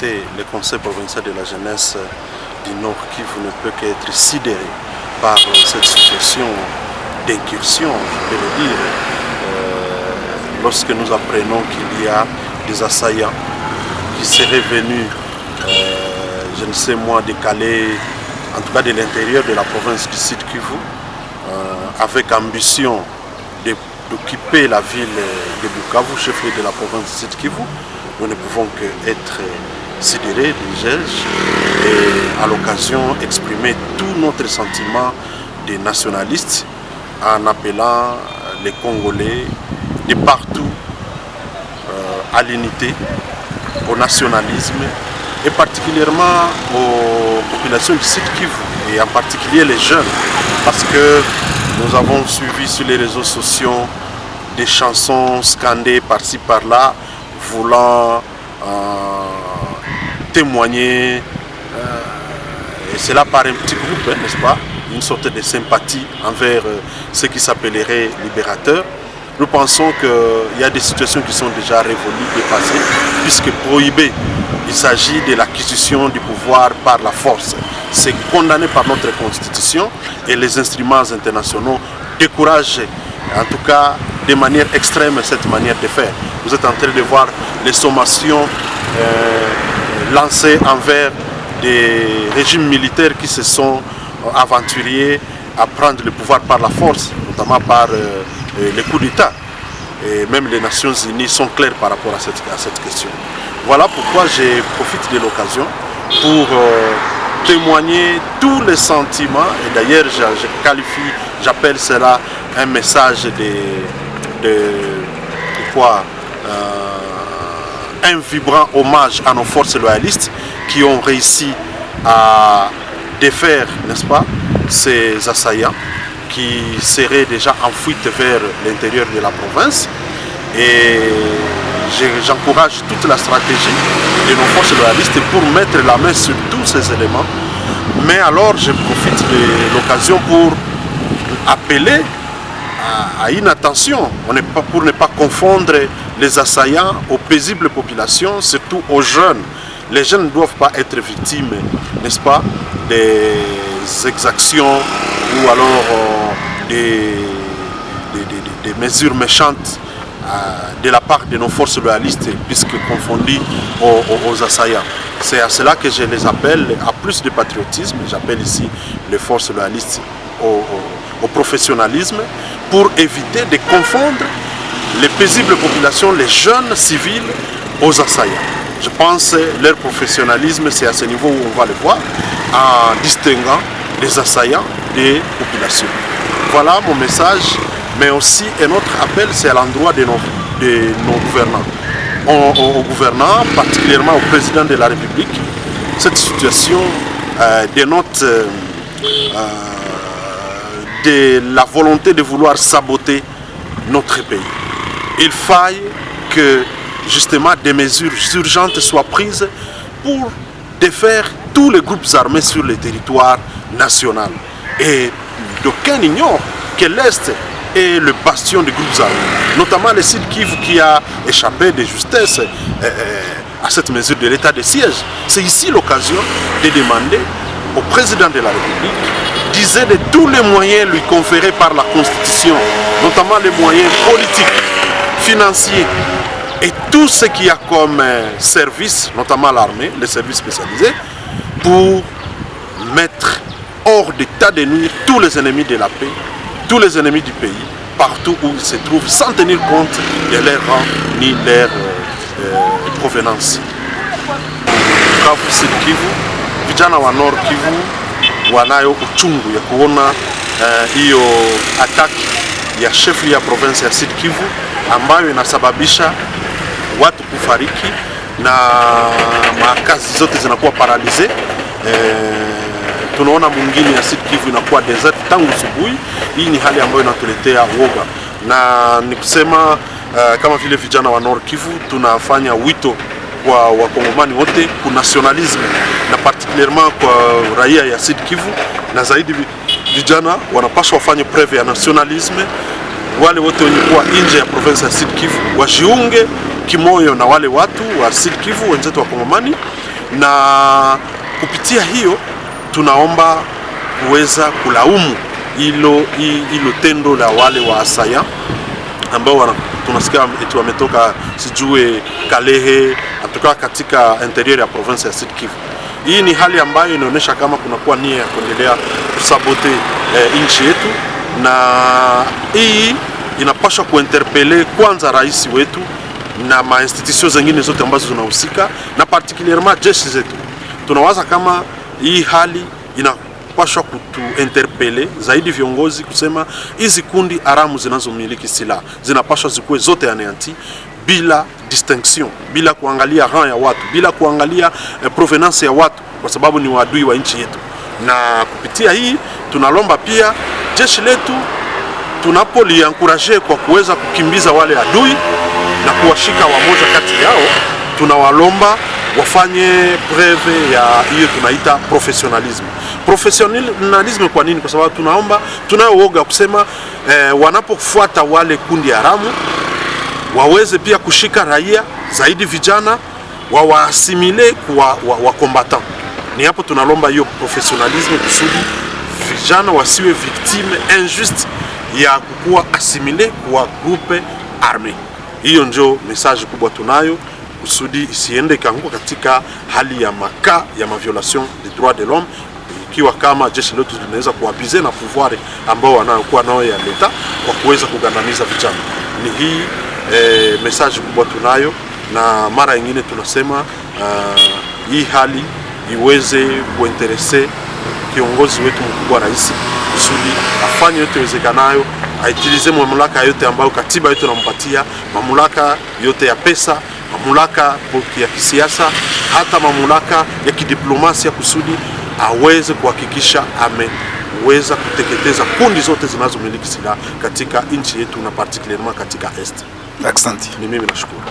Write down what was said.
vérité, le Conseil provincial de la jeunesse du Nord Kivu ne peut qu'être sidéré par cette situation d'incursion, je peux le dire, lorsque nous apprenons qu'il y a des assaillants qui seraient venus, je ne sais moi, décaler, en tout cas de l'intérieur de la province du Sud Kivu, avec ambition d'occuper la ville de Bukavu, chef-lieu de la province du Sud Kivu. Nous ne pouvons qu'être sidérés, dis-je, et à l'occasion exprimer tout notre sentiment de nationalistes en appelant les Congolais de partout à l'unité, au nationalisme et particulièrement aux populations du Sud Kivu et en particulier les jeunes, parce que nous avons suivi sur les réseaux sociaux des chansons scandées par-ci par-là voulant témoigner, et cela par un petit groupe, n'est-ce pas, une sorte de sympathie envers ce qui s'appellerait libérateurs. Nous pensons qu'il y a des situations qui sont déjà révolues, dépassées, puisque prohibé, il s'agit de l'acquisition du pouvoir par la force. C'est condamné par notre constitution et les instruments internationaux découragent, en tout cas de manière extrême, cette manière de faire. Vous êtes en train de voir les sommations lancées envers des régimes militaires qui se sont aventuriers à prendre le pouvoir par la force, notamment par les coups d'État. Et même les Nations Unies sont claires par rapport à cette question. Voilà pourquoi je profite de l'occasion pour témoigner tous les sentiments, et d'ailleurs je qualifie, j'appelle cela un message un vibrant hommage à nos forces loyalistes qui ont réussi à défaire, n'est-ce pas, ces assaillants qui seraient déjà en fuite vers l'intérieur de la province. Et j'encourage toute la stratégie de nos forces loyalistes pour mettre la main sur tous ces éléments. Mais alors je profite de l'occasion pour appeler à une attention, pour ne pas confondre les assaillants aux paisibles populations, surtout aux jeunes. Les jeunes ne doivent pas être victimes, n'est-ce pas, des exactions ou alors des mesures méchantes de la part de nos forces loyalistes, puisque confondues aux assaillants. C'est à cela que je les appelle à plus de patriotisme. J'appelle ici les forces loyalistes au professionnalisme pour éviter de confondre les paisibles populations, les jeunes civils, aux assaillants. Je pense que leur professionnalisme, c'est à ce niveau où on va le voir, en distinguant les assaillants des populations. Voilà mon message, mais aussi un autre appel, c'est à l'endroit de nos gouvernants. Aux gouvernants, particulièrement au président de la République, cette situation dénote de la volonté de vouloir saboter notre pays. Il faille que justement des mesures urgentes soient prises pour défaire tous les groupes armés sur le territoire national. Et d'aucuns ignorent que l'Est est le bastion des groupes armés, notamment le Sud Kivu qui a échappé de justesse à cette mesure de l'état de siège. C'est ici l'occasion de demander au président de la République d'user de tous les moyens lui conférés par la Constitution, notamment les moyens politiques, financiers et tout ce qu'il y a comme service, notamment l'armée, les services spécialisés, pour mettre hors d'état de nuire tous les ennemis de la paix, tous les ennemis du pays, partout où ils se trouvent, sans tenir compte de leur rang ni leur provenance. Bukavu, Sud Kivu, vijana wa Nord Kivu wanayo uchungu ya kuona hiyo ataki ya chef ya province ya Sud Kivu ambayo inasababisha watu kufariki na makazi zote zinakuwa paralize. Tunaona mwingine ya Sud Kivu inakuwa desert tangu asubuhi. Hii ni hali ambayo inatuletea woga, na ni kusema kama vile vijana wa Nord Kivu tunafanya wito kwa wakongomani wote ku nationalisme, na particulièrement kwa raia ya Sud Kivu, na zaidi vijana wanapaswa wafanye preuve ya nationalisme. Wale wote wenye kuwa nje ya province ya Sud Kivu wajiunge kimoyo na wale watu wa Sud Kivu wenzetu wa Kongomani na kupitia hiyo tunaomba kuweza kulaumu hilo tendo la wale wa asaya ambao tunasikia eti wametoka sijue Kalehe, atoka katika interior ya province ya Sud Kivu. Hii ni hali ambayo inaonyesha kama kunakuwa nia ya kuendelea kusabote nchi yetu, na hii inapaswa kuinterpele kwanza rais wetu na mainstitutions zingine zote ambazo zinahusika, na particulierement jeshi zetu. Tunawaza kama hii hali inapaswa kutuinterpele zaidi viongozi kusema hizi kundi haramu zinazomiliki silaha zinapaswa zikuwe zote aneanti bila distinction, bila kuangalia rang ya watu, bila kuangalia provenance ya watu, kwa sababu ni waadui wa nchi yetu. Na kupitia hii tunalomba pia jeshi letu tunapoliencourage kwa kuweza kukimbiza wale adui na kuwashika wamoja kati yao, tunawalomba wafanye preve ya hiyo tunaita professionalism. Professionalism kwa nini? Kwa sababu tunayooga kusema wanapofuata wale kundi haramu waweze pia kushika raia zaidi vijana wawaasimile wa combattant. Ni hapo tunalomba hiyo professionalism kusudi vijana wasiwe victime injuste ya kukuwa assimile kwa groupe armé. Hiyo ndio message kubwa tunayo kusudi isiende kanguka katika hali ya maka ya violation des droits de l'homme, ikiwa kama jeshi letu linaweza kuabize na pouvoir ambao wanayokuwa nao ya leta kwa kuweza kugandamiza vijana. Ni hii message kubwa tunayo, na mara nyingine tunasema hii hali iweze kuinteresse kiongozi wetu mkubwa rais kusudi afanye yote wezekanayo, aitilize mamlaka yote ambayo katiba yetu inampatia, mamlaka yote ya pesa, mamlaka ya kisiasa, hata mamlaka ya kidiplomasia kusudi aweze kuhakikisha ameweza kuteketeza kundi zote zinazomiliki silaha katika nchi yetu na particulièrement katika Est. Asante. Ni mimi nashukuru.